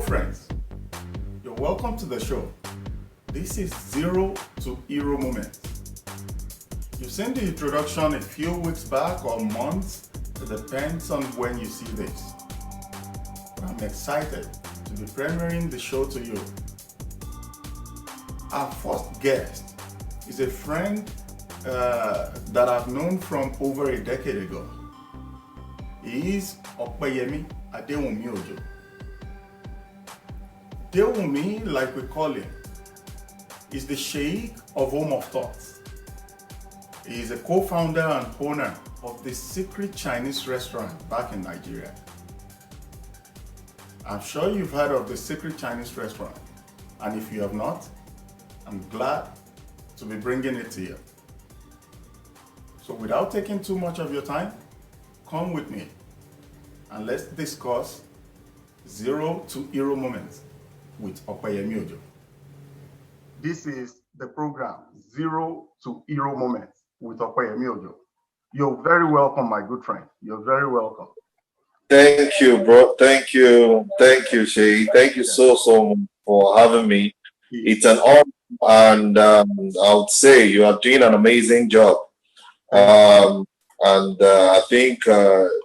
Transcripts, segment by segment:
friends, you're welcome to the show. This is Zero to Hero Moment. You've seen the introduction a few weeks back or months, it depends on when you see this. But I'm excited to be premiering the show to you. Our first guest is a friend that I've known from over a decade ago. He is Opeyemi Adewunmi Ojo. Dewumi, like we call him, is the Sheikh of Home of Thoughts. He is a co-founder and owner of the Secret Chinese restaurant back in Nigeria. I'm sure you've heard of the Secret Chinese restaurant, and if you have not, I'm glad to be bringing it to you. So without taking too much of your time, come with me and let's discuss Zero to Hero Moments with Opeyemi Ojo. This is the program Zero to Hero Moments with Opeyemi Ojo. You're very welcome, my good friend. You're very welcome. Thank you, bro. Thank you. Thank you, Shay. Thank you so much for having me. It's an honor, and I would say you are doing an amazing job. I think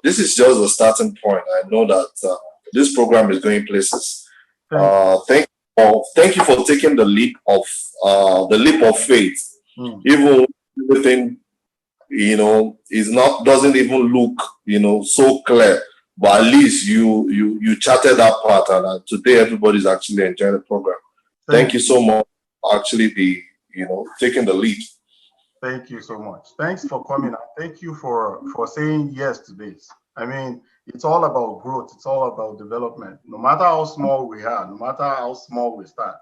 this is just the starting point. I know that this program is going places. Thank you for taking the leap of faith. Even everything doesn't even look so clear, but at least you charted that path, and today everybody's actually enjoying the program. Thank you so much for actually be taking the lead. Thank you so much. Thanks for coming, and thank you for saying yes to this. I mean, it's all about growth. It's all about development. No matter how small we are, no matter how small we start,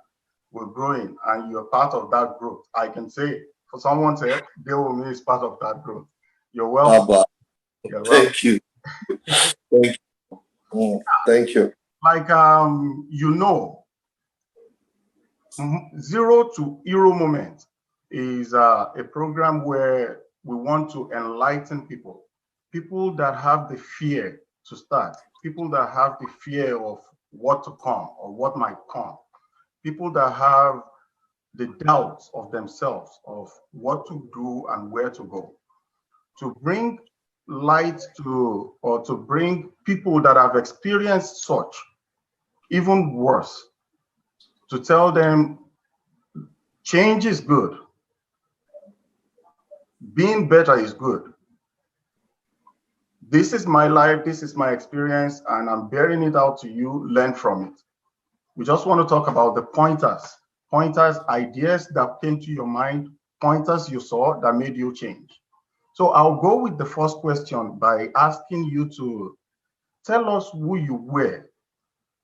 we're growing, and you're part of that growth. I can say, for someone to say, Dewumi is part of that growth. You're welcome. Thank you. Thank you. Thank you. Like, Zero to Hero Moment is a program where we want to enlighten people that have the fear to start, people that have the fear of what to come or what might come, people that have the doubts of themselves, of what to do and where to go, to bring light to, or to bring people that have experienced such, even worse, to tell them change is good. Being better is good. This is my life, this is my experience, and I'm bearing it out to you. Learn from it. We just want to talk about the pointers, ideas that came to your mind, pointers you saw that made you change. So I'll go with the first question by asking you to tell us who you were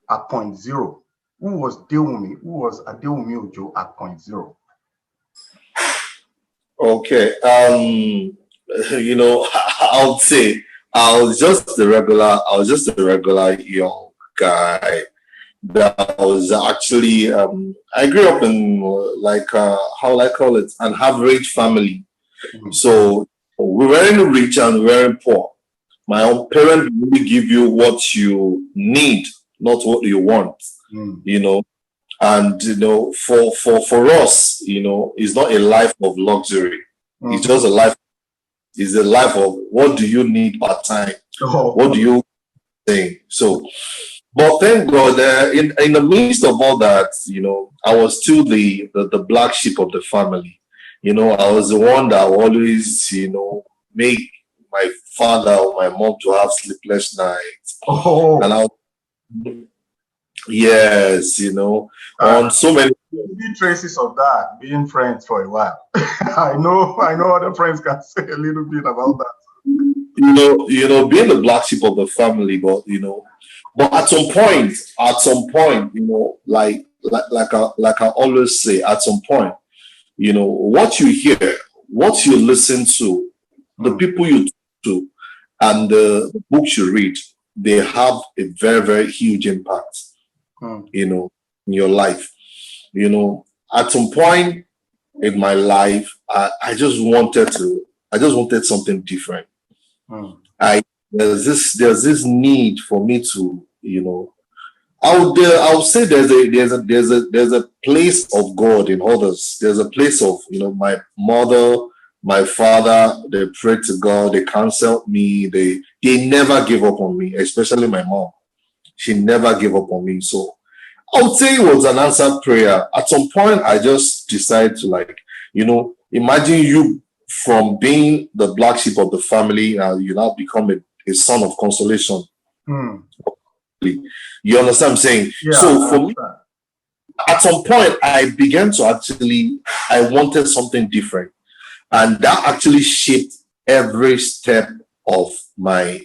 at point zero. Who was Dewumi? Who was Adewunmi Ojo at point zero? Okay. I would say I was just a regular young guy that was actually I grew up in how I call it, an average family. So we weren't rich and we weren't poor. My own parents really give you what you need, not what you want. And for us, it's not a life of luxury. It's just a life. It's a life of what do you need part time? What do you think? So, but thank God, in the midst of all that, I was still the black sheep of the family. I was the one that always, make my father or my mom to have sleepless nights. And I was, yes, on so many traces of that, being friends for a while. I know other friends can say a little bit about that. Being the black sheep of the family, but at some point, like I always say, at some point, what you hear, what you listen to, the people you talk to, and the books you read, they have a very, very huge impact, in your life. At some point in my life, I just wanted something different. There's this need for me to, I would say there's a place of God in others. There's a place of, my mother, my father. They prayed to God. They counseled me. They never gave up on me. Especially my mom. She never gave up on me. So I would say it was an answered prayer. At some point, I just decided to, like, imagine you from being the black sheep of the family, you now become a son of consolation. Hmm. You understand what I'm saying? Yeah, So for me, at some point, I began to I wanted something different. And that actually shaped every step of my,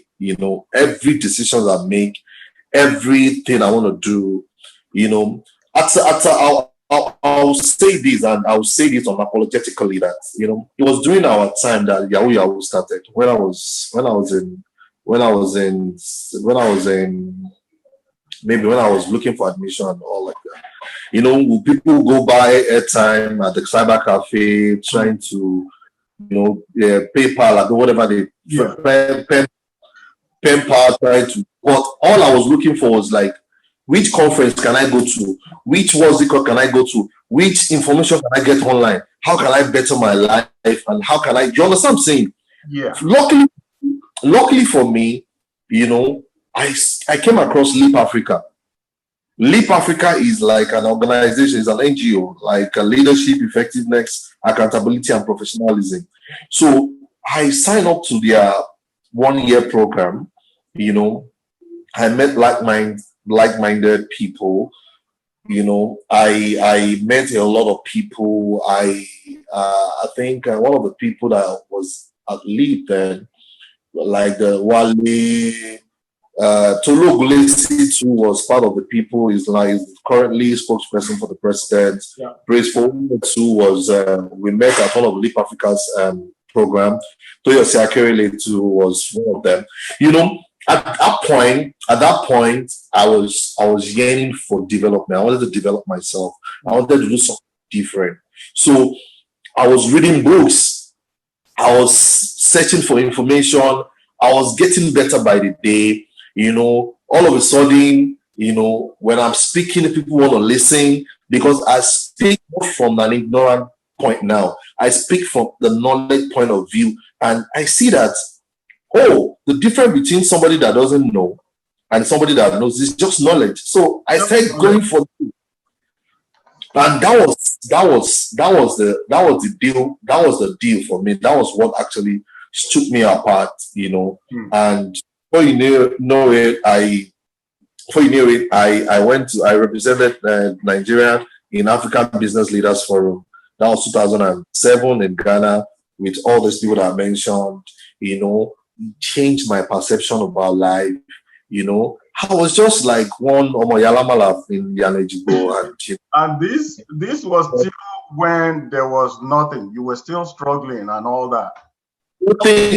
every decision I make, everything I want to do, you know. I'll say this, and I'll say this unapologetically, that, it was during our time that Yahoo Yahoo started. When I was in maybe when I was looking for admission and all like that. People go buy airtime at the cyber cafe trying to, PayPal or whatever they pen power trying to. But all I was looking for was like, which conference can I go to? Which what's it called can I go to? Which information can I get online? How can I better my life? And how can I? Do you understand what I'm saying? Yeah. Luckily for me, I came across Leap Africa. Leap Africa is like an organization, it's an NGO, like a leadership, effectiveness, accountability, and professionalism. So I signed up to their 1 year program. I met like-minded people. I met a lot of people. I think one of the people that was at Leap then, like the Wale. Tolu Ogulesi too was part of the people. He's currently spokesperson for the president. Yeah. Praise for too was we met at one of Leap Africa's program. Toyosi Akerele too was one of them. At that point, I was yearning for development. I wanted to develop myself. I wanted to do something different. So I was reading books. I was searching for information. I was getting better by the day. All of a sudden, when I'm speaking, people want to listen because I speak from an ignorant point now. I speak from the knowledge point of view, and I see that, the difference between somebody that doesn't know and somebody that knows is just knowledge. So I started going for it. And that was the deal for me. That was what actually stood me apart, and before you knew it, I represented Nigeria in African Business Leaders Forum. That was 2007 in Ghana with all these people that I mentioned. Changed my perception about life. I was just like one Omoyalamala in Yanejibo, and this was still when there was nothing. You were still struggling and all that.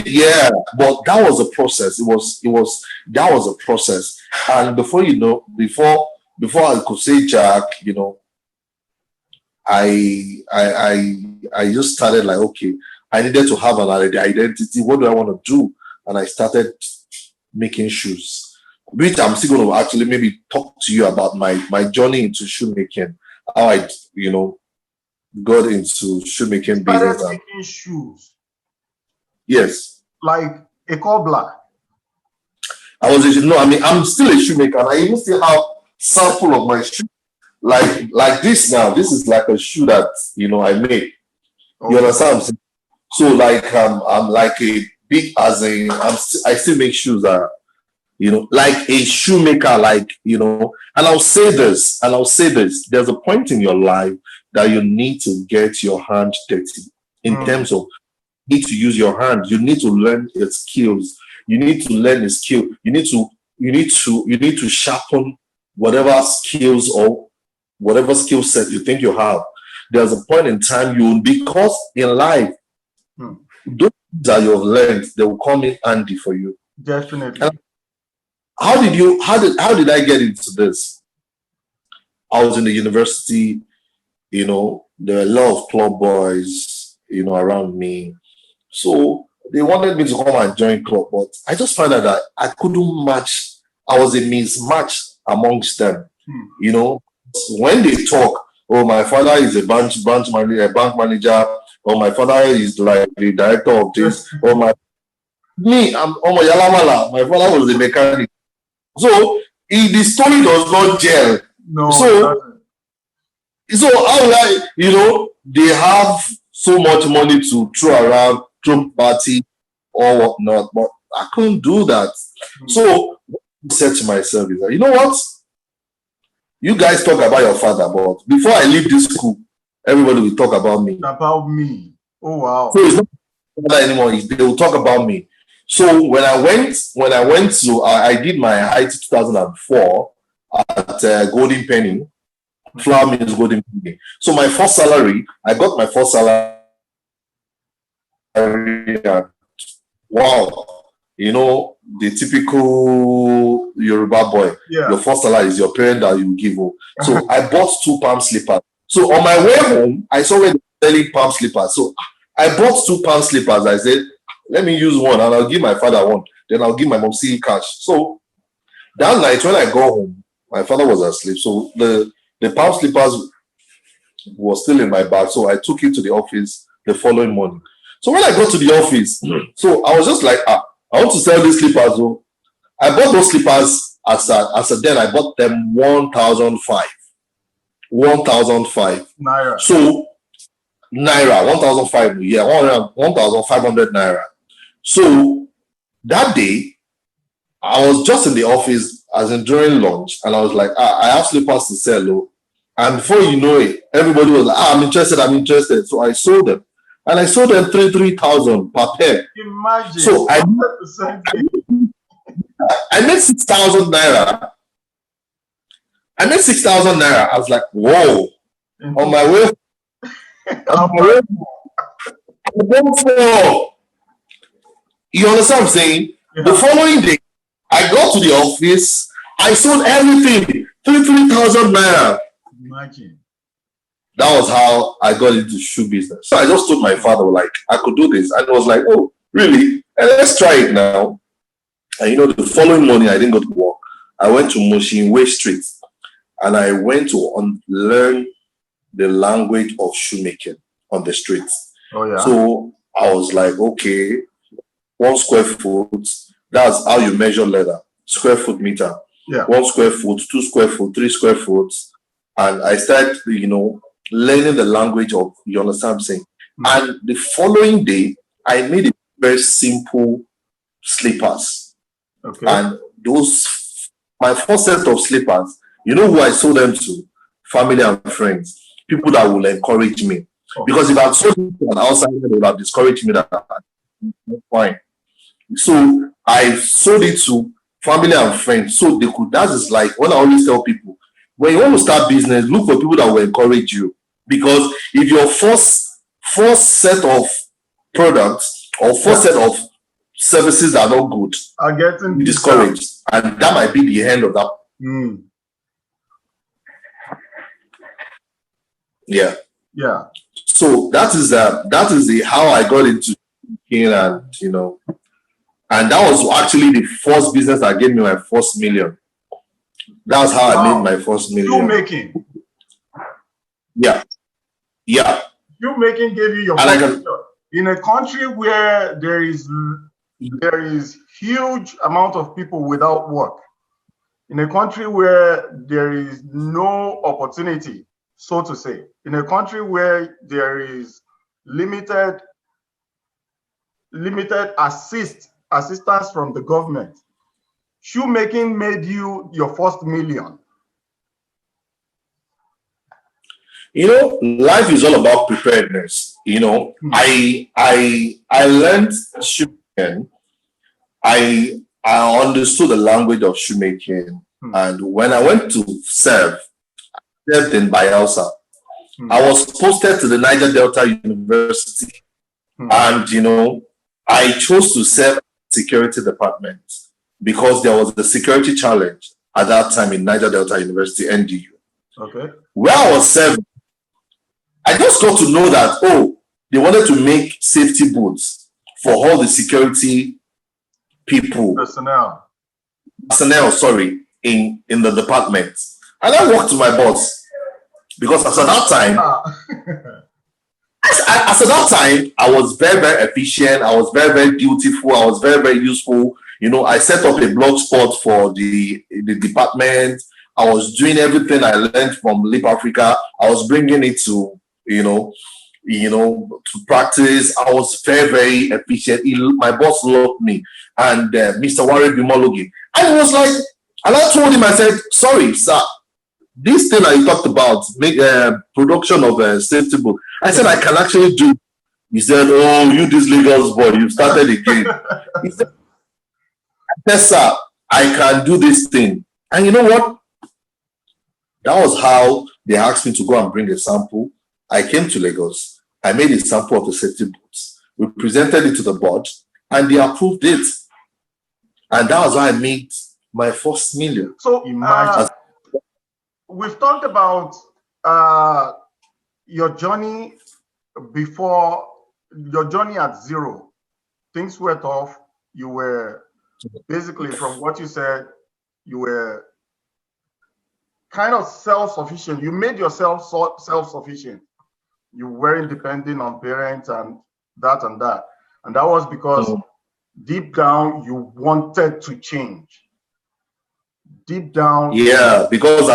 Yeah, but that was a process. That was a process. And before I could say Jack, I just started like, okay, I needed to have an identity. What do I want to do? And I started making shoes, which I'm still going to actually maybe talk to you about my journey into shoemaking, how I got into shoemaking business. Making shoes. Yes. Like a cobbler. I'm still a shoemaker, and I even still have sample of my shoe. Like this now. This is like a shoe that I made. You understand? So I'm like a big I still make shoes that like a shoemaker, and I'll say this, there's a point in your life that you need to get your hand dirty in terms of need to use your hand. You need to learn your skills. You need to learn a skill. You need to sharpen whatever skills or whatever skill set you think you have. There's a point in time because in life, those that you've learned, they will come in handy for you. Definitely. And how did I get into this? I was in the university, there were a lot of club boys, around me. So they wanted me to come and join club, but I just found out that I couldn't match. I was a mismatch amongst them. You know, when they talk, oh, my father is a branch manager, a bank manager, or my father is like the director of this, or I'm my Yalamala, my father was a mechanic. So the story does not gel. No, it So doesn't. how like they have so much money to throw around, throw party or whatnot, but I couldn't do that. So what I said to myself is that, you know what? You guys talk about your father, but before I leave this school, everybody will talk about me. About me. Oh wow. So it's not father anymore. They will talk about me. So when I went to, I did my IT 2004 at Golden Penny, Flour Mills Golden Penny. So my first salary, I got my first salary. At, wow, the typical Yoruba boy. Yeah. Your first salary is your parent that you give. So I bought 2 palm slippers. So on my way home, I saw where they're selling palm slippers. So I bought 2 palm slippers. I said, let me use one and I'll give my father one. Then I'll give my mom cash. So that night when I go home, my father was asleep. So the palm slippers was still in my bag. So I took it to the office the following morning. So when I got to the office, so I was just like, I want to sell these slippers. So I bought those slippers then I bought them 1,005. 1,005 Naira. So Naira, 1,005, yeah, 1,500 Naira. So that day, I was just in the office, as in during lunch, and I was like, I have slippers to sell. And before you know it, everybody was like, I'm interested. So I sold them. And I sold them 3,000 per pair. Imagine. So I made 6,000 Naira. I was like, whoa. On my way. You understand what I'm saying? Yeah. The following day, I got to the office. I sold everything. 3,000 Naira. Imagine. That was how I got into shoe business. So I just told my father, like, I could do this. And he was like, oh, really? And let's try it now. And the following morning, I didn't go to work. I went to Mushin Way Street. And I went to learn the language of shoemaking on the streets. Oh, yeah. So I was like, okay, 1 square foot, that's how you measure leather. Square foot meter. Yeah. 1 square foot, 2 square foot, 3 square foot. And I started, learning the language of, you understand what I'm saying? Mm-hmm. And the following day, I made a very simple slippers. Okay. And my first set of slippers, you know who I sold them to? Family and friends. People that will encourage me. Okay. Because if I had sold them to an outsider, they would have discouraged me. That fine. So I sold it to family and friends. So they could, that is like when I always tell people, when you want to start business, look for people that will encourage you. Because if your first set of products or first set of services are not good, are getting discouraged. And that might be the end of that. Mm. Yeah. Yeah. So that is how I got into it, and that was actually the first business that gave me my first million. That's how I made my first million. Shoemaking. Yeah. Yeah. Shoemaking gave you your first million. In a country where there is huge amount of people without work, in a country where there is no opportunity, so to say, in a country where there is limited assistance from the government, shoemaking made you your first million. Life is all about preparedness. I learned shoemaking. I understood the language of shoemaking, and when I went to serve in Bayelsa, I was posted to the Niger Delta University, and I chose to serve security department because there was the security challenge at that time in Niger Delta University, NDU. Okay. Where I was serving, I just got to know that, they wanted to make safety boots for all the security people. Personnel, in the department. And I walked to my boss because as at that time, as at that time, I was very, very efficient. I was very, very dutiful. I was very, very useful. I set up a blog spot for the department. I was doing everything I learned from Leap Africa. I was bringing it to, to practice. I was very, very efficient. My boss loved me, and Mr. Wari Bimologi. And it was like, and I told him, I said, sorry, sir, this thing that you talked about, production of safety book, I said, I can actually do. He said, oh, you this Lagos boy, you started again. He said, yes, sir, I can do this thing. And you know what? That was how they asked me to go and bring a sample. I came to Lagos. I made a sample of the safety boots. We presented it to the board, and they approved it. And that was how I made my first million. So we've talked about your journey before, your journey at zero. Things were tough. You were basically, from what you said, you were kind of self-sufficient. You made yourself self-sufficient. You weren't depending on parents and that. And that was because deep down you wanted to change. Deep down. Yeah, because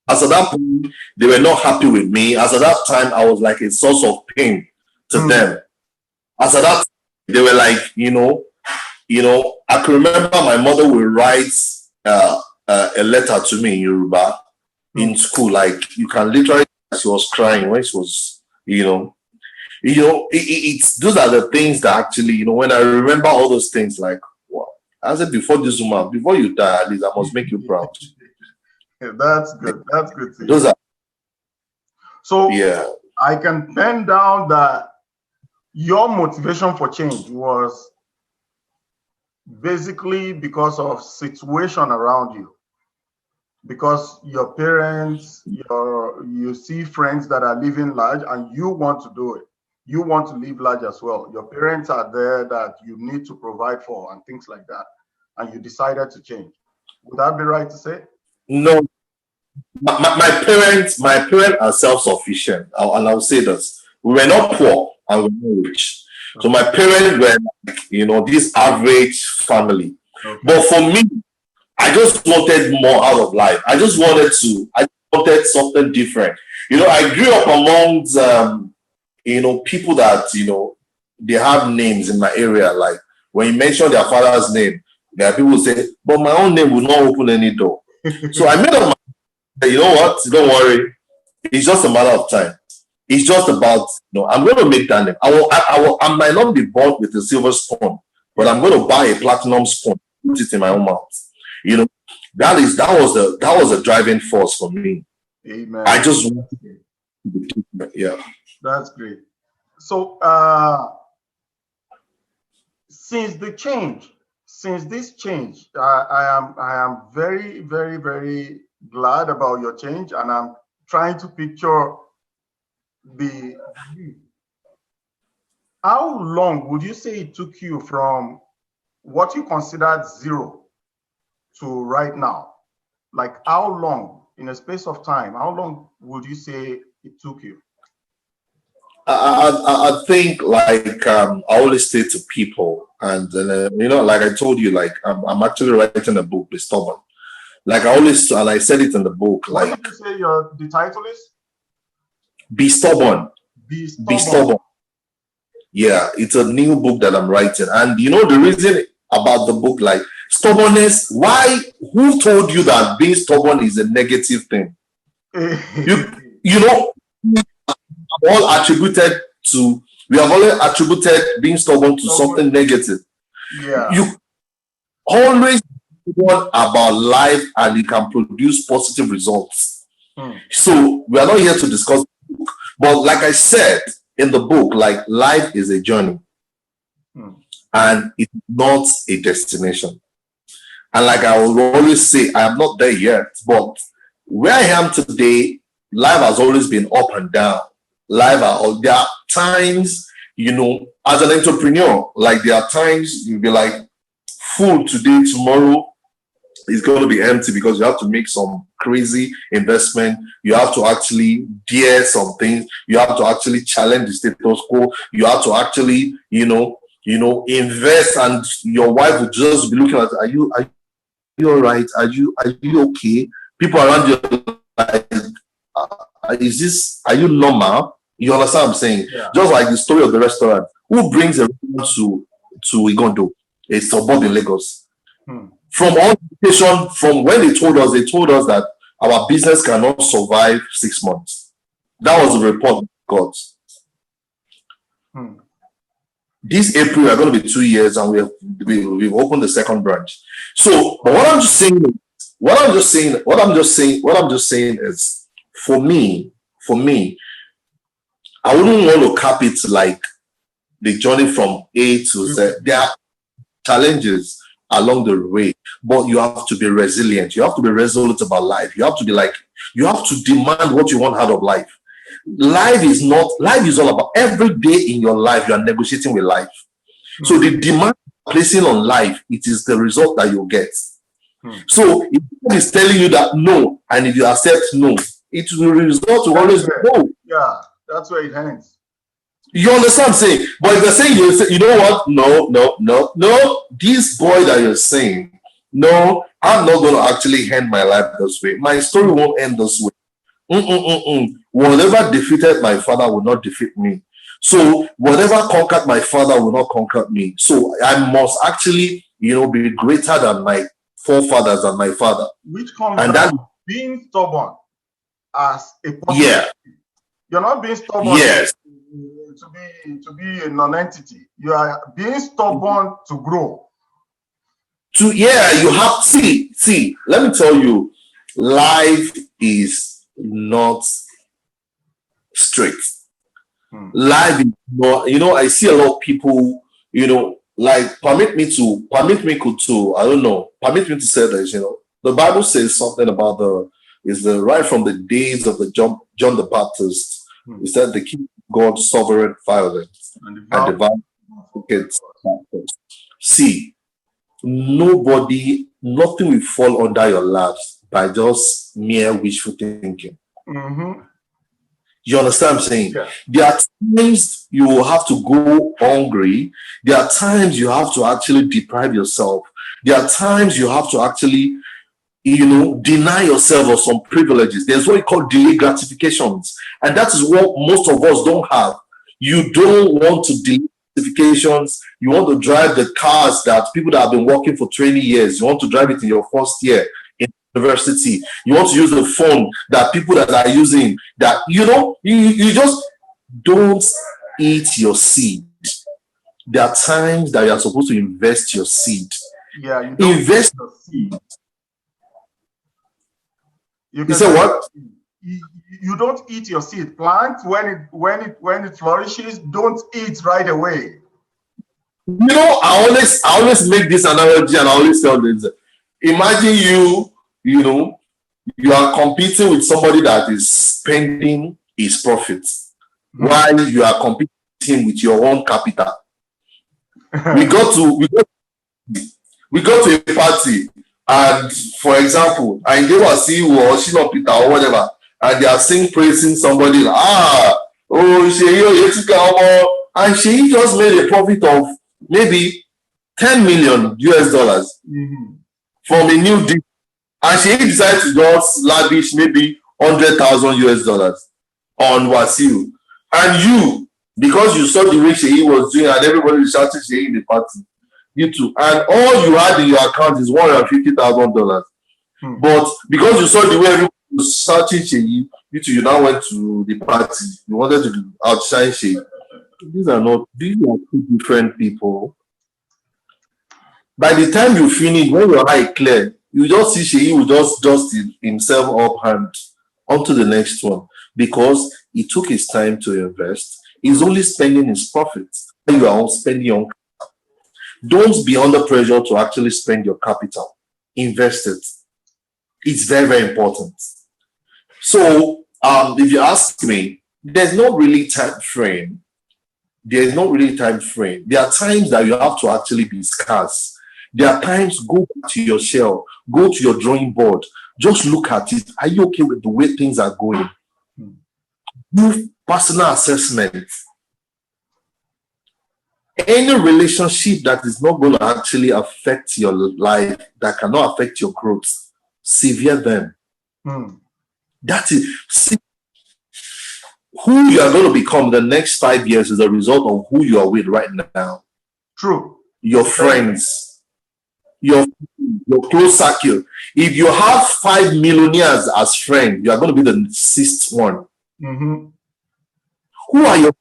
as at that point, they were not happy with me. As at that time, I was like a source of pain to them. As at that time, they were like, I can remember my mother would write a letter to me in Yoruba in school. Like, you can literally, she was crying when she was, it's those are the things that actually, when I remember all those things, like, wow. I said, before this woman, before you die, at least I must make you proud. Yeah, that's good. That's good. Those are. So yeah, I can pen down that your motivation for change was basically because of situation around you, because your parents, you see friends that are living large, and you want to do it. You want to live large as well. Your parents are there that you need to provide for and things like that, and you decided to change. Would that be right to say? No, my parents are self-sufficient, and I'll say this: we were not poor and we were not rich. So my parents were like, this average family. Okay. But for me, I just wanted more out of life. I wanted something different. I grew up amongst people that they have names in my area. Like, when you mention their father's name, there are people who say, but my own name will not open any door. So I made up my, you know what? Don't worry. It's just a matter of time. It's just about, I'm going to make that name. I might not be born with a silver spoon, but I'm going to buy a platinum spoon, put it in my own mouth. That was a driving force for me. Amen. I just wanted to be different. Yeah. That's great. So since this change, I am very, very, very glad about your change, and I'm trying to picture how long would you say it took you from what you considered zero to right now? Like, how long, in a space of time, how long would you say it took you? I think, like, I always say to people, and like I told you, like, I'm actually writing a book, Be Stubborn. Like, I always, and I said it in the book, like, what did you say the title is? Be Stubborn. Be Stubborn. Be Stubborn. Yeah, it's a new book that I'm writing. And the reason about the book, like, stubbornness, who told you that being stubborn is a negative thing? We have all attributed being stubborn to something negative. Yeah. You always want about life, and it can produce positive results. So we are not here to discuss the book, but like I said in the book, like, life is a journey, and it's not a destination. And like I will always say, I am not there yet, but where I am today, life has always been up and down. There are times, as an entrepreneur, like, there are times you'll be like full today, tomorrow is going to be empty because you have to make some crazy investment. You have to actually dare some things. You have to actually challenge the status quo. You have to actually, invest, and your wife will just be looking at, are you all right? Are you okay? People around you like, are you normal? You understand what I'm saying? Yeah. Just like the story of the restaurant. Who brings a restaurant to Igondo? A suburb in Lagos. From all education, from when they told us that our business cannot survive 6 months. That was the report we got. This April we are going to be 2 years, and we've opened the second branch. So, but what I'm just saying is, for me, I wouldn't want to cap it like the journey from A to Z. There are challenges along the way, but you have to be resilient. You have to be resolute about life. You have to demand what you want out of life. Life is all about, every day in your life you are negotiating with life. So the demand placing on life, it is the result that you get. So if God is telling you that no, and if you accept no, it will result to always no. Yeah, that's where it ends. You understand what I'm saying? But if you're saying, you know what? No. This boy that you're saying, no, I'm not going to actually end my life this way. My story won't end this way. Whatever defeated my father will not defeat me. So whatever conquered my father will not conquer me. So I must actually, be greater than my forefathers and my father. Which comes down being stubborn as a person. Yeah. You're not being stubborn. Yes. To be a non-entity. You are being stubborn to grow. You have see, let me tell you, life is not straight. Life is not, I see a lot of people, like permit me to say this, the Bible says something about right from the days of the John the Baptist. It said the king of God sovereign violence and divine advocates. See, nothing will fall under your laps by just mere wishful thinking. You understand what I'm saying? Yeah. There are times you will have to go hungry. There are times you have to actually deprive yourself. There are times you have to actually, deny yourself of some privileges. There's what we call delayed gratifications. And that is what most of us don't have. You don't want to delay gratifications. You want to drive the cars that people that have been working for 20 years, you want to drive it in your first year in university. You want to use the phone that people that are using, that, you just don't eat your seed. There are times that you are supposed to invest your seed. Yeah, you don't invest your seed. You say what? You don't eat your seed. Plant when it flourishes. Don't eat right away. I always make this analogy, and I always tell them, imagine you are competing with somebody that is spending his profits while you are competing with your own capital. We go to a party, and for example, and they were seeing or Shino Peter or whatever, and they are praising somebody like, and she just made a profit of maybe $10 million from a new deal, and she decided to just lavish maybe $100,000 on Wasiu, and you, because you saw the way she was doing and everybody was shouting she in the party, you too, and all you had in your account is $150,000. But because you saw the way everybody was shouting she, you too, you now went to the party. You wanted to outshine she. These are two different people. By the time you finish, when your eye clear, you just see she will just dust himself up and onto the next one, because he took his time to invest. He's only spending his profits. You are all spending your own. Don't be under pressure to actually spend your capital. Invest it. It's very, very important. So, if you ask me, there's not really time frame. There are times that you have to actually be scarce. There are times, go back to your shell, go to your drawing board, just look at it. Are you okay with the way things are going? Do personal assessment. Any relationship that is not going to actually affect your life, that cannot affect your growth, sever them. That is, see, who you are going to become the next 5 years is a result of who you are with right now. True. Your friends, your close circle. If you have 5 millionaires as friends, you are going to be the sixth one. Who are your?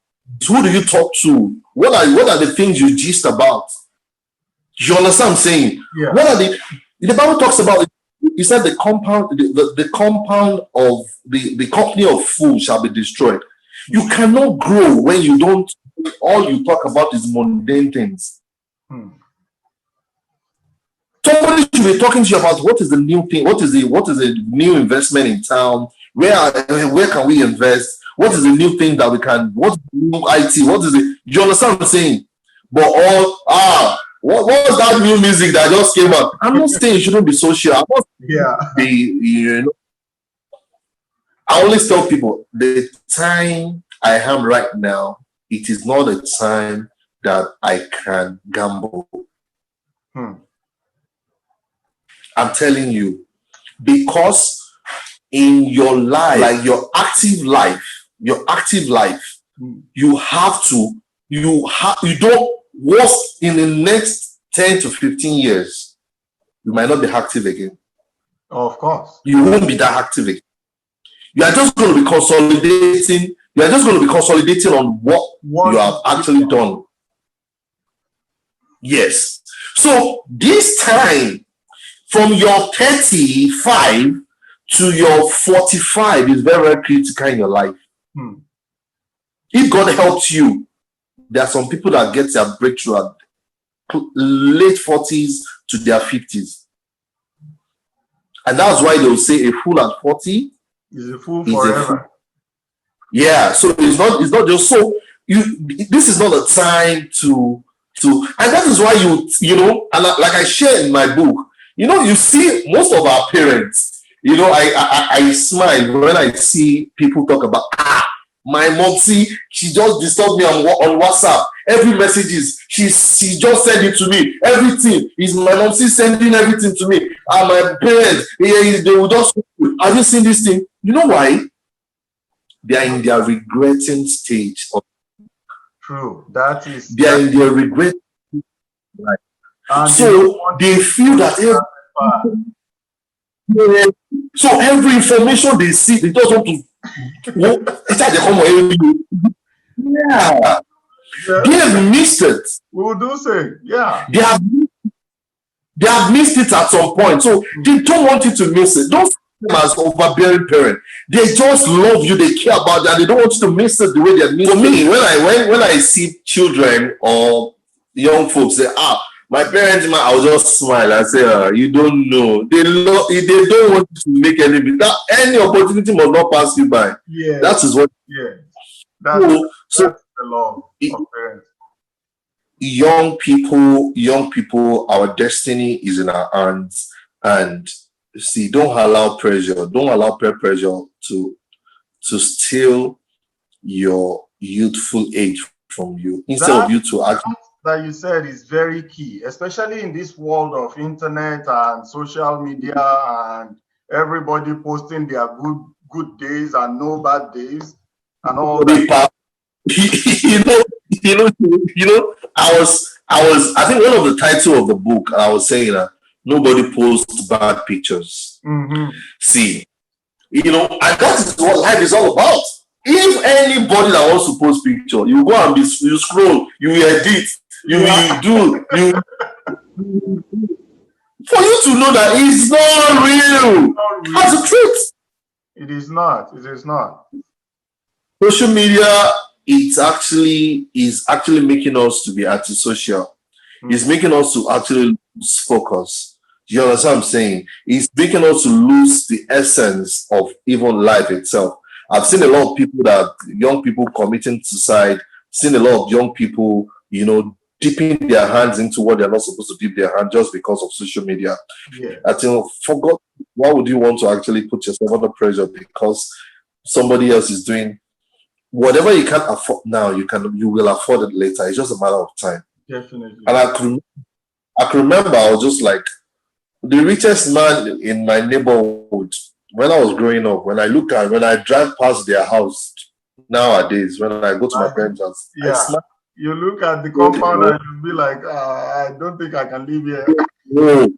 Who do you talk to? What are the things you gist about? You understand what I'm saying? Yeah. What are the Bible talks about? He said the compound, the compound of the company of fools shall be destroyed. You cannot grow when you don't. All you talk about is mundane things. Somebody should be talking to you about what is the new thing, what is the new investment in town, where can we invest, what is the new thing that we can, what is the new IT, what is it? You understand what I'm saying? But what was that new music that just came up? I'm not saying you shouldn't be social. I'm not I always tell people the time I am right now, it is not a time that I can gamble. I'm telling you, because in your life, like your active life, you don't work in the next 10 to 15 years, you might not be active again. Of course. You won't be that active again. You are just going to be consolidating. You are just going to be consolidating on what you have actually done. Yes. So this time, from your 35 to your 45 is very, very critical in your life. If God helps you, there are some people that get their breakthrough at late 40s to their 50s. And that's why they'll say a fool at 40 is a fool forever. Yeah, so it's not just so this is not a time to and that is why you know, and like I share in my book, you know, you see most of our parents, you know, I smile when I see people talk about my mom, see, she just disturbed me on WhatsApp. Every message is she just sent it to me. Everything is my mom sending everything to me. And my parents, they will just, have you seen this thing? You know why? They are in their regretting stage. True. That is. They are in their regret. So they feel that so every information they see, they just want to. Yeah. They have missed it. We will do so. Yeah. They have missed it at some point. So they don't want you to miss it. Don't see them as overbearing parent. They just love you. They care about that. They don't want you to miss it the way they're missing. For me, when I see children or young folks say, my parents, I'll just smile and say, you don't know. They don't want you to make any opportunity must not pass you by. Yeah. That is what. Yeah. That's the law of parents. Young people, our destiny is in our hands. And see, don't allow pressure. Don't allow peer pressure to steal your youthful age from you. Instead of you to actually. That you said is very key, especially in this world of internet and social media and everybody posting their good days and no bad days and all that. you know, I think one of the title of the book, I was saying that nobody posts bad pictures. See, you know, and that is what life is all about. If anybody that wants to post picture, you go and you scroll, you edit, you do. For you to know that it's not real. That's the truth. It is not. Social media is actually making us to be antisocial. It's making us to actually lose focus. You understand what I'm saying? It's making us to lose the essence of even life itself. I've seen a lot of young people committing suicide, seen a lot of young people, you know, dipping their hands into what they're not supposed to dip their hand just because of social media. Yeah. I think, for God, why would you want to actually put yourself under pressure because somebody else is doing whatever you can't afford now? You will afford it later. It's just a matter of time. Definitely. And I can remember I was just like the richest man in my neighborhood when I was growing up. When I drive past their house nowadays, when I go to my parents' house, you look at the compound and you'll be like, I don't think I can live here. No.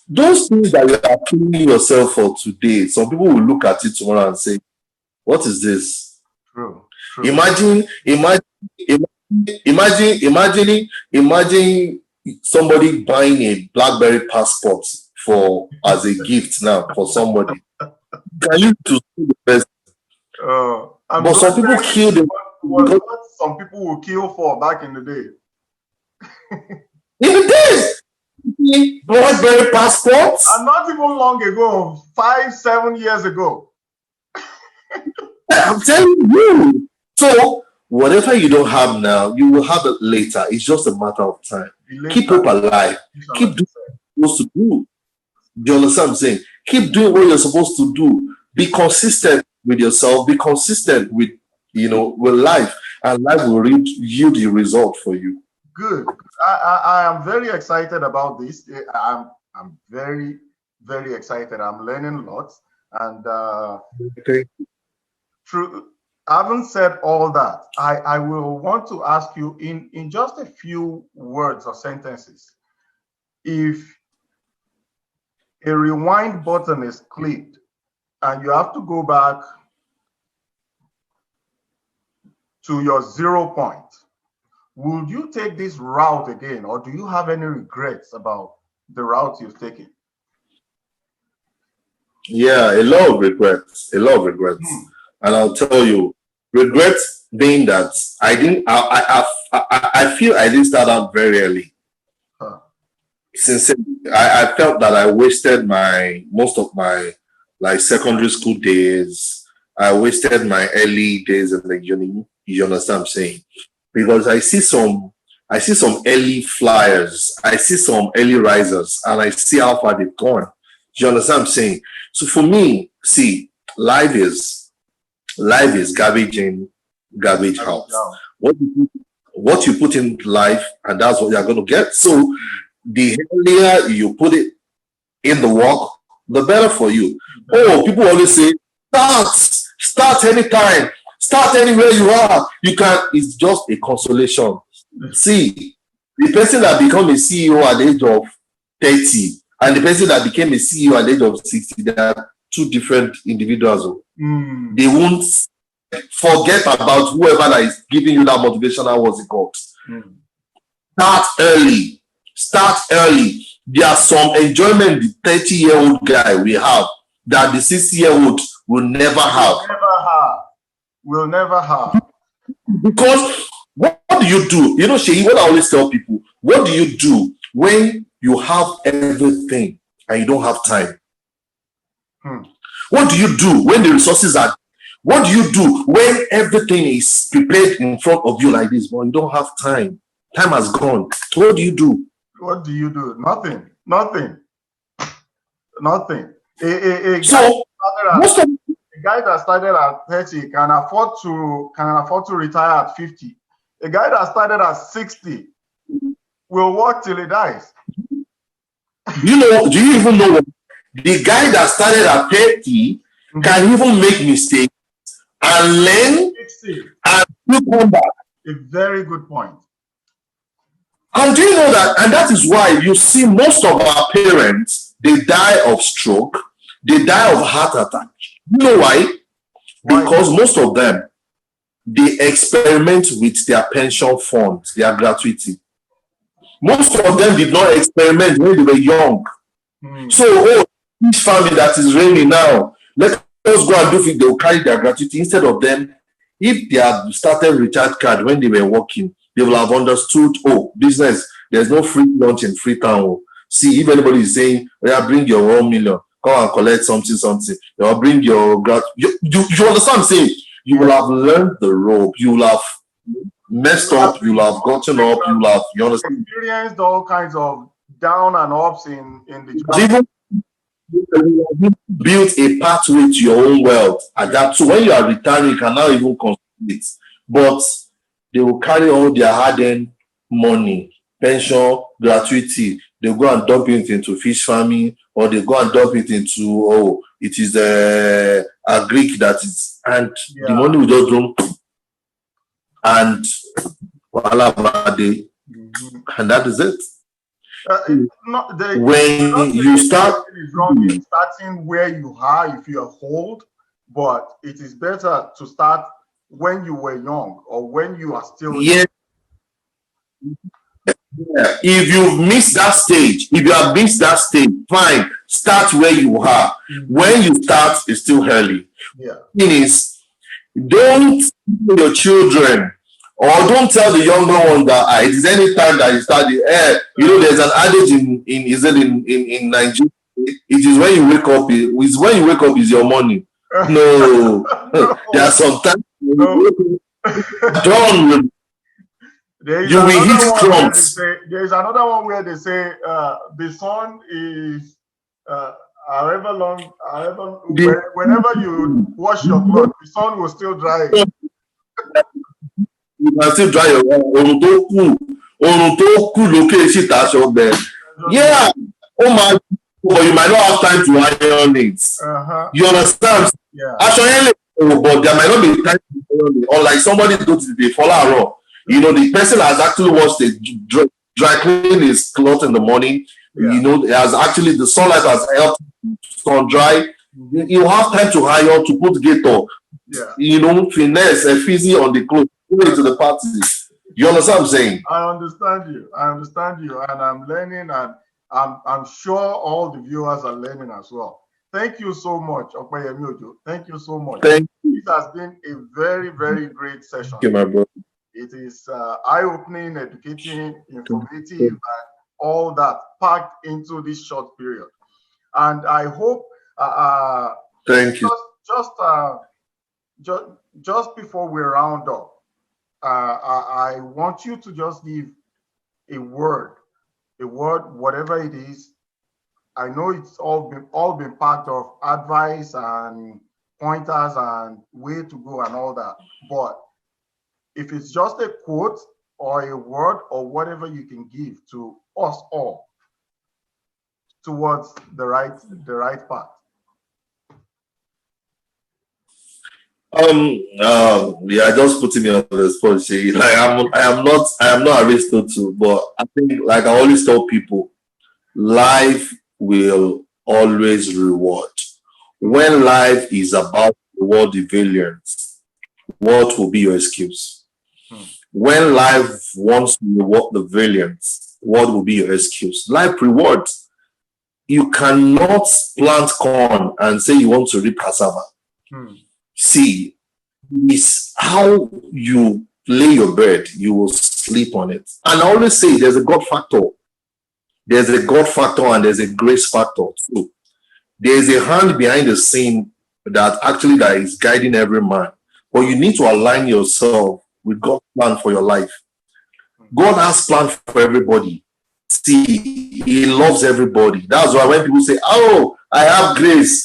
Those things that you are killing yourself for today, some people will look at it tomorrow and say, what is this? True. Imagine somebody buying a BlackBerry passport as a gift now for somebody. Can you to see the best? But some people kill them. What some people will kill for back in the day. In the days, BlackBerry passports. And not even long ago, 5-7 years ago. I'm telling you. So whatever you don't have now, you will have it later. It's just a matter of time. Keep hope alive. Keep doing what you're supposed to do. Do you understand what I'm saying? Keep doing what you're supposed to do. Be consistent with yourself. Be consistent with life, and life will yield the result for you. Good. I am very excited about this. I'm very, very excited. I'm learning lots, and having said all that, I will want to ask you in just a few words or sentences, if a rewind button is clicked and you have to go back to your 0 point, would you take this route again, or do you have any regrets about the route you've taken? Yeah, a lot of regrets. And I'll tell you, regrets being that I feel I didn't start out very early. Since I felt that I wasted most of my secondary school days. I wasted my early days in the uni. You understand what I'm saying? Because I see some early flyers, I see some early risers, and I see how far they've gone. You understand what I'm saying? So for me, see, life is garbage in, garbage out. What you put in life, and that's what you're going to get. So the earlier you put it in the work, the better for you. Oh, people always say, start anytime, start anywhere you are. You can. It's just a consolation. See, the person that became a CEO at the age of 30 and the person that became a CEO at the age of 60, they are two different individuals. They won't forget about whoever that is giving you that motivational, what's it called? Start early. There are some enjoyment the 30-year-old guy we have that the 60-year-old will never have. Will never have. Because what do you do? You know, Sheyi, what I always tell people, what do you do when you have everything and you don't have time? What do you do when the resources are? What do you do when everything is prepared in front of you like this, but you don't have time? Time has gone. What do you do? What do you do? Nothing. A guy that started at 30 can afford to retire at 50. A guy that started at 60 will work till he dies. Do you even know what the guy that started at 30 can even make mistakes and learn and still come back? A very good point. And do you know that? And that is why you see most of our parents, they die of stroke, they die of heart attack. You know why? Because most of them, they experiment with their pension fund, their gratuity. Most of them did not experiment when they were young. So, each family that is reigning now, let us go and do it, they will carry their gratuity. Instead of them, if they had started recharge card when they were working, they will have understood, business, there's no free lunch in Freetown. See, if anybody is saying, bring your 1 million, come and collect something, or bring your you understand what I'm saying? You will have learned the rope. You will have messed up, you'll have gotten up, you understand? Experienced all kinds of down and ups in the But journey. even build a pathway to your own wealth. Adapt. So when you are retiring, you can now even consolidate. But they will carry all their hard-earned money, pension, gratuity. They go and dump it into fish farming, or they go and dump it into it is a Greek that is, and the money will just don't, and and that is it. When you start, is wrong in starting where you are if you are old, but it is better to start when you were young or when you are still young. Yeah. If you've missed that stage, if you have missed that stage, fine. Start where you are. When you start, it's still early. Yeah. Thing is, don't tell your children or don't tell the younger one that it is any time that you start. There's an adage in Nigeria. It is when you wake up. It's when you wake up is your money. No, there are some times done with. You will hit crumbs. There is another one where they say the sun is whenever you wash your clothes, the sun will still dry. You can still dry your yeah. Oh my, but you might not have time to iron it. You understand? Yeah. Actually, but there might not be time to iron it. Or like somebody go to the follow. The person has actually washed the dry clean his clothes in the morning. Yeah. It has actually, the sunlight has helped sun dry. You have time to hire, to put gator. Yeah. Finesse a fizzy on the clothes, put it to the party. You understand what I'm saying? I understand you, and I'm learning, and I'm sure all the viewers are learning as well. Thank you so much, Opeyemi Ojo. Thank you so much. Thank you. This has been a very, very great session. Thank you, my brother. It is eye-opening, educating, informative, and all that packed into this short period. And I hope thank you. Just before we round up, I want you to just give a word, whatever it is. I know it's all been part of advice and pointers and way to go and all that, but if it's just a quote or a word or whatever you can give to us all towards the right path. Just putting me on the spot. Like I am not Aristotle, but I think, like I always tell people, life will always reward. When life is about reward the villains, what will be your excuse? When life wants to reward the villains, what will be your excuse? Life rewards. You cannot plant corn and say you want to reap cassava. See, it's how you lay your bed, you will sleep on it. And I always say there's a God factor. There's a God factor and there's a grace factor too. There's a hand behind the scene that is guiding every man. But you need to align yourself with God's plan for your life. God has plan for everybody. See, He loves everybody. That's why when people say, "Oh, I have grace,"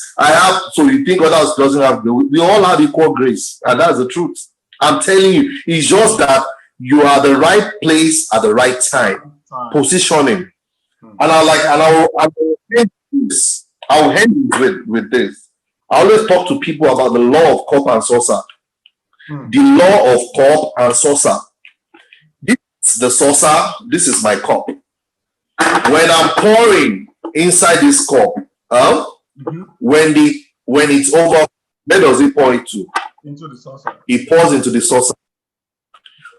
so you think others doesn't have grace. We all have equal grace, and that's the truth. I'm telling you, it's just that you are the right place at the right time. Positioning. And I'll end with this. I always talk to people about the law of cup and saucer. The law of cup and saucer. This is the saucer. This is my cup. When I'm pouring inside this cup, when it's over, where does it pour into? Into the saucer. It pours into the saucer.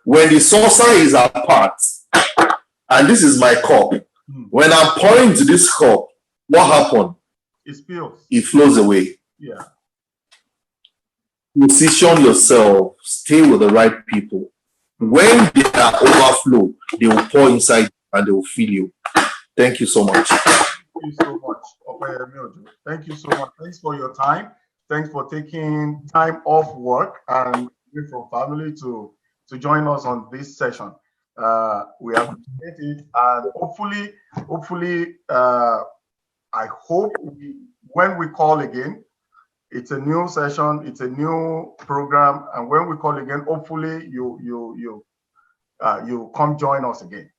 When the saucer is apart, and this is my cup, when I'm pouring into this cup, what happened? It spills. It flows away. Yeah. Position yourself. Stay with the right people. When they are overflow, they will pour inside and they will fill you. Thank you so much. Thank you so much, Opeyemi Ojo. Thank you so much. Thanks for your time. Thanks for taking time off work and from family to to join us on this session. We appreciate it, and hopefully, I hope when we call again, it's a new session, it's a new program, and when we call again, hopefully you come join us again.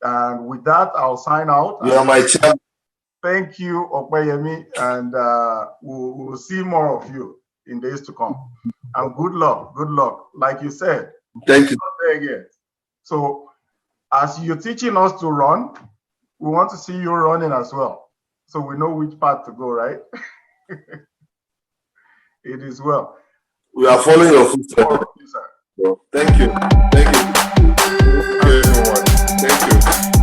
And with that, I'll sign out. Yeah, my chair. Thank you, Opeyemi, and we'll see more of you in days to come. And good luck, like you said. Thank you. Not there yet. So as you're teaching us to run, we want to see you running as well, so we know which path to go, right? It is well. We are following your footsteps. Thank you. Thank you. Thank you, everyone. Thank you.